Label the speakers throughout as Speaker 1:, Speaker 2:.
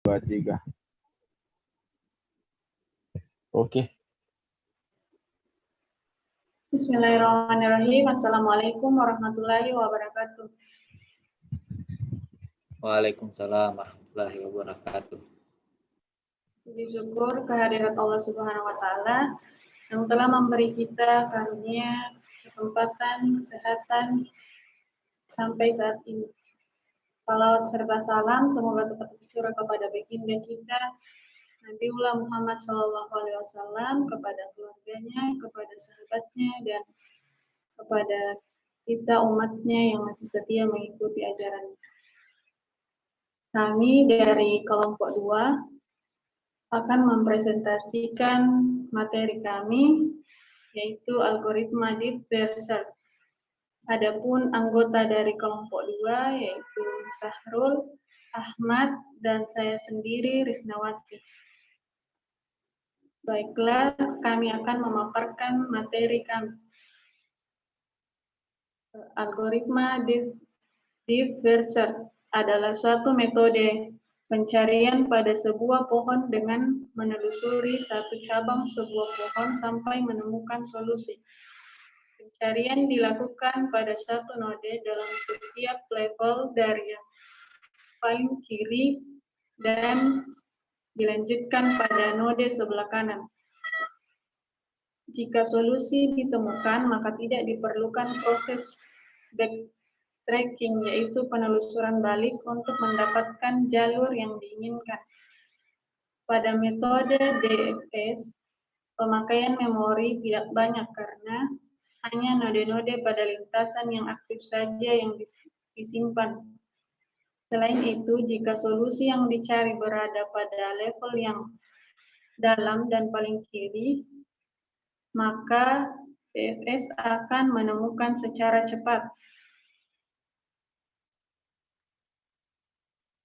Speaker 1: 2, 3. Oke.
Speaker 2: Bismillahirrahmanirrahim. Assalamualaikum warahmatullahi wabarakatuh.
Speaker 3: Waalaikumsalam warahmatullahi wabarakatuh.
Speaker 2: Puji syukur kehadirat Allah Subhanahu wa taala yang telah memberi kita karunia, kesempatan, kesehatan sampai saat ini. Salawat serta salam semoga tetap tercurah kepada baginda kita Nabiullah Muhammad SAW, kepada keluarganya, kepada sahabatnya, dan kepada kita umatnya yang masih setia mengikuti ajaran. Kami dari kelompok 2 akan mempresentasikan materi kami, yaitu algoritma deep research. Adapun anggota dari kelompok 2 yaitu Syahrul, Ahmad, dan saya sendiri Risnawati. Baiklah, kami akan memaparkan materi kami. Algoritma deep research adalah suatu metode pencarian pada sebuah pohon dengan menelusuri satu cabang sebuah pohon sampai menemukan solusi. Pencarian dilakukan pada satu node dalam setiap level dari yang paling kiri dan dilanjutkan pada node sebelah kanan. Jika solusi ditemukan, maka tidak diperlukan proses backtracking, yaitu penelusuran balik untuk mendapatkan jalur yang diinginkan. Pada metode DFS, pemakaian memori tidak banyak karena hanya node-node pada lintasan yang aktif saja yang disimpan. Selain itu, jika solusi yang dicari berada pada level yang dalam dan paling kiri, maka DFS akan menemukan secara cepat.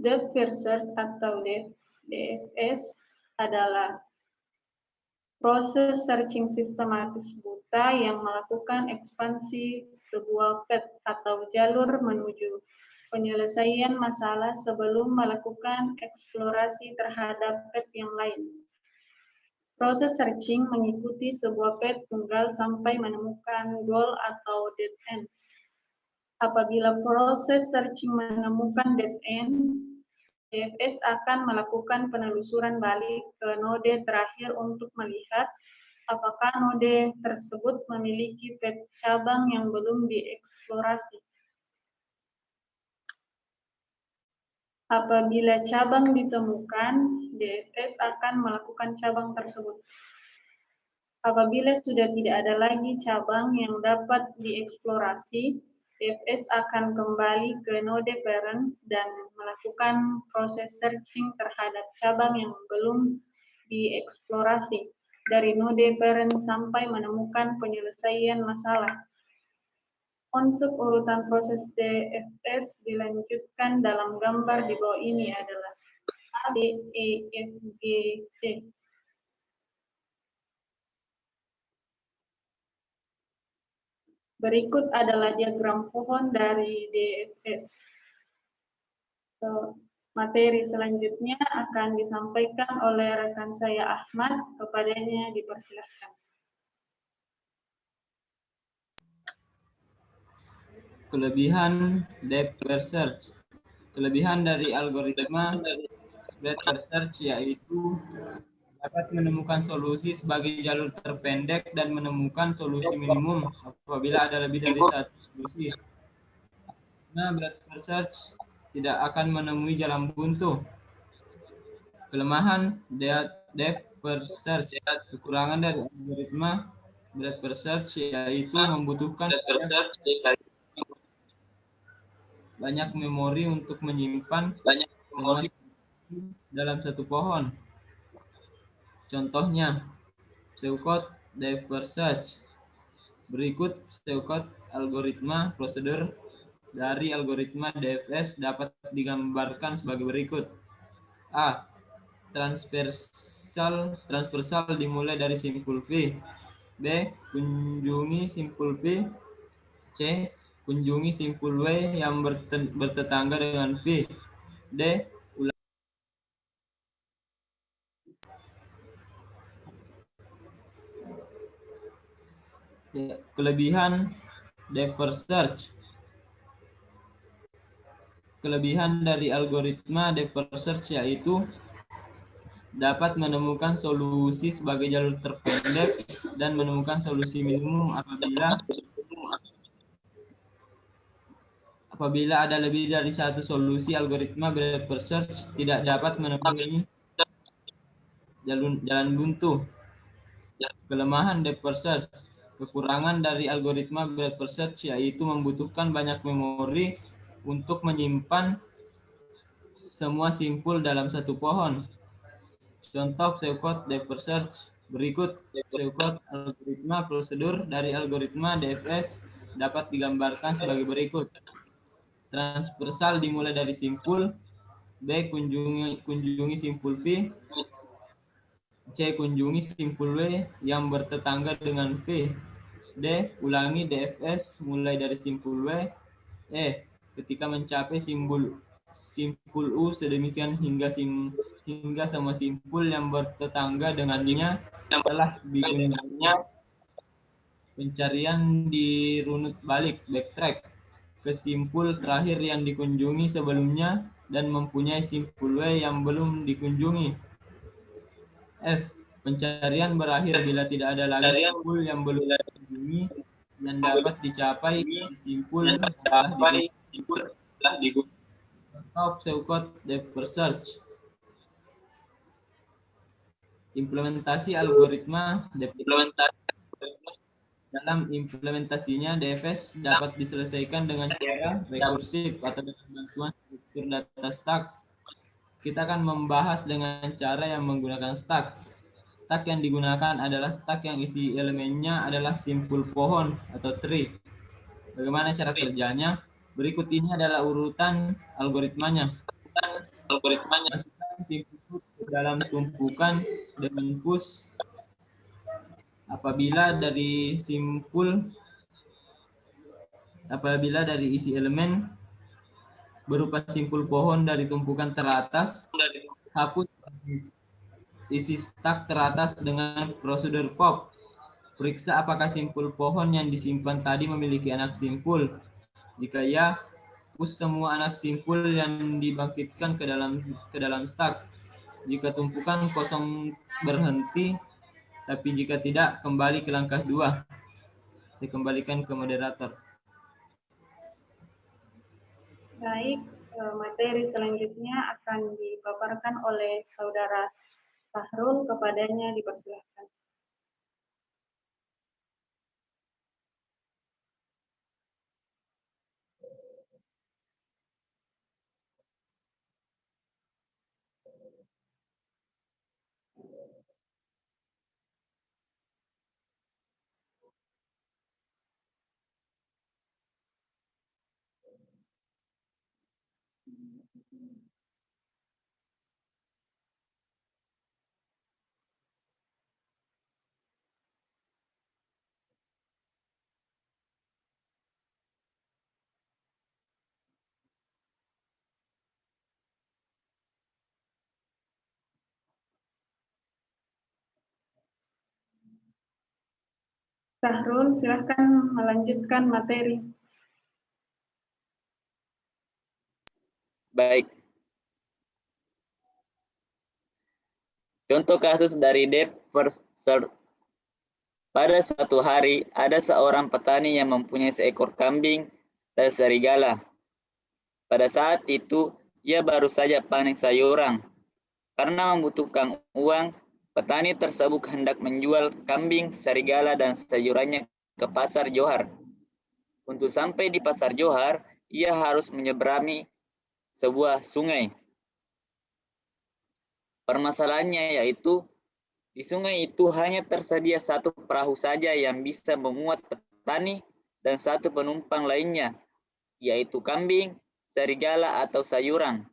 Speaker 2: Deep research atau DFS adalah proses searching sistematis buta yang melakukan ekspansi sebuah path atau jalur menuju penyelesaian masalah sebelum melakukan eksplorasi terhadap path yang lain. Proses searching mengikuti sebuah path tunggal sampai menemukan goal atau dead end. Apabila proses searching menemukan dead end, DFS akan melakukan penelusuran balik ke node terakhir untuk melihat apakah node tersebut memiliki path cabang yang belum dieksplorasi. Apabila cabang ditemukan, DFS akan melakukan cabang tersebut. Apabila sudah tidak ada lagi cabang yang dapat dieksplorasi, DFS akan kembali ke node parent dan melakukan proses searching terhadap cabang yang belum dieksplorasi dari node parent sampai menemukan penyelesaian masalah. Untuk urutan proses DFS dilanjutkan dalam gambar di bawah ini adalah A, B, E, F, G, C. Berikut adalah diagram pohon dari DFS. Materi selanjutnya akan disampaikan oleh rekan saya Ahmad, kepadanya dipersilakan.
Speaker 4: Kelebihan deep research. Kelebihan dari algoritma deep research yaitu dapat menemukan solusi sebagai jalur terpendek dan menemukan solusi minimum apabila ada lebih dari satu solusi. Nah, deep research tidak akan menemui jalan buntu. Kelemahan deep research. Kekurangan dari algoritma deep research yaitu membutuhkan banyak memori untuk menyimpan dalam satu pohon. Contohnya, pseudocode deep research. Berikut pseudocode algoritma prosedur dari algoritma DFS dapat digambarkan sebagai berikut. A. Transversal dimulai dari simpul V. B. Kunjungi simpul V. C. Kunjungi simpul W yang bertetangga dengan V. D. Kelebihan depth first search. Kelebihan dari algoritma depth first search yaitu dapat menemukan solusi sebagai jalur terpendek dan menemukan solusi minimum apabila ada lebih dari satu solusi. Algoritma depth first search tidak dapat menemui jalan buntu. Kelemahan depth first search. Kekurangan dari algoritma depth first search yaitu membutuhkan banyak memori untuk menyimpan semua simpul dalam satu pohon. Contoh pseudocode depth first search berikut. Pseudocode algoritma prosedur dari algoritma DFS dapat digambarkan sebagai berikut. Transversal dimulai dari simpul. B. Kunjungi simpul V. C. Kunjungi simpul W yang bertetangga dengan V. D. Ulangi DFS mulai dari simpul W. E. Ketika mencapai simpul U sedemikian hingga semua simpul yang bertetangga dengannya telah dikunjungi. Pencarian dirunut balik, backtrack, ke simpul terakhir yang dikunjungi sebelumnya dan mempunyai simpul W yang belum dikunjungi. F. Pencarian berakhir bila tidak ada lagi simpul yang belum dikunjungi dan dapat dicapai di simpul yang telah dikunjungi. Contoh pseudocode depth first search. Implementasi algoritma depth first search. Dalam implementasinya, DFS dapat diselesaikan dengan cara rekursif atau dengan bantuan struktur data stack. Kita akan membahas dengan cara yang menggunakan stack. Stack yang digunakan adalah stack yang isi elemennya adalah simpul pohon atau tree. Bagaimana cara kerjanya? Berikut ini adalah urutan algoritmanya. Masukkan simpul ke dalam tumpukan dengan push. Apabila dari isi elemen berupa simpul pohon dari tumpukan teratas, hapus isi stack teratas dengan prosedur pop. Periksa apakah simpul pohon yang disimpan tadi memiliki anak simpul. Jika ya, push semua anak simpul yang dibangkitkan ke dalam stack. Jika tumpukan kosong berhenti, tapi jika tidak, kembali ke langkah 2. Saya kembalikan ke moderator.
Speaker 2: Baik, materi selanjutnya akan dipaparkan oleh Saudara Sahrul, kepadanya dipersilakan. Sahrul, silakan melanjutkan materi.
Speaker 3: Baik. Contoh kasus dari depth first search. Pada suatu hari, ada seorang petani yang mempunyai seekor kambing dan serigala. Pada saat itu, ia baru saja panen sayuran. Karena membutuhkan uang, petani tersebut hendak menjual kambing, serigala, dan sayurannya ke pasar Johar. Untuk sampai di pasar Johar, ia harus menyeberangi sebuah sungai. Permasalahannya yaitu, di sungai itu hanya tersedia satu perahu saja yang bisa memuat petani dan satu penumpang lainnya, yaitu kambing, serigala, atau sayuran.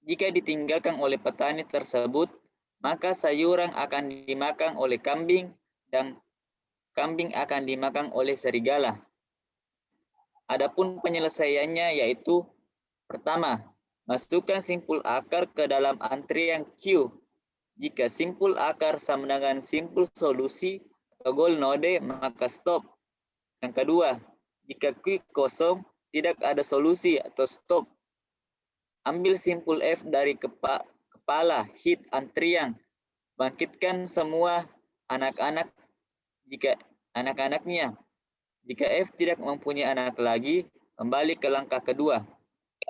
Speaker 3: Jika ditinggalkan oleh petani tersebut, maka sayuran akan dimakan oleh kambing dan kambing akan dimakan oleh serigala. Adapun penyelesaiannya yaitu, pertama, Masukkan simpul akar ke dalam antrian Q. Jika simpul akar sama dengan simpul solusi atau goal node, maka stop. Yang kedua, jika Q kosong, tidak ada solusi atau stop. Ambil simpul F dari kepala hit antrian. Bangkitkan semua anak-anak jika anak-anaknya. Jika F tidak mempunyai anak lagi, kembali ke langkah kedua.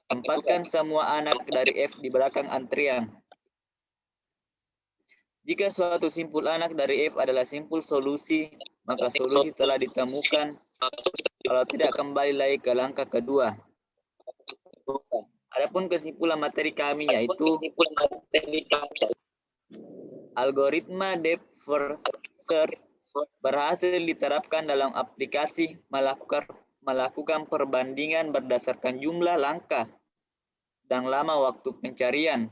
Speaker 3: Tempatkan semua anak dari F di belakang antrian. Jika suatu simpul anak dari F adalah simpul solusi, maka solusi telah ditemukan. Kalau tidak, kembali lagi ke langkah kedua. Adapun kesimpulan materi kami yaitu algoritma depth first search berhasil diterapkan dalam aplikasi melakukan perbandingan berdasarkan jumlah langkah dan lama waktu pencarian.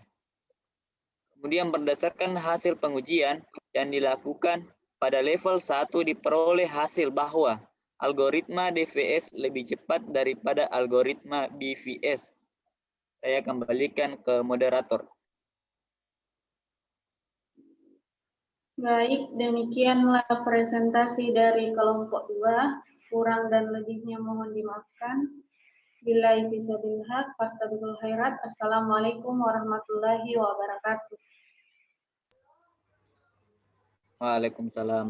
Speaker 3: Kemudian berdasarkan hasil pengujian yang dilakukan pada level 1 diperoleh hasil bahwa algoritma DVS lebih cepat daripada algoritma BVS. Saya kembalikan ke moderator.
Speaker 2: Baik, demikianlah presentasi dari kelompok 2. Kurang dan lebihnya mohon dimaafkan. Billahi fisabilil haq, fastabiqul khairat. Assalamualaikum warahmatullahi wabarakatuh.
Speaker 3: Waalaikumsalam.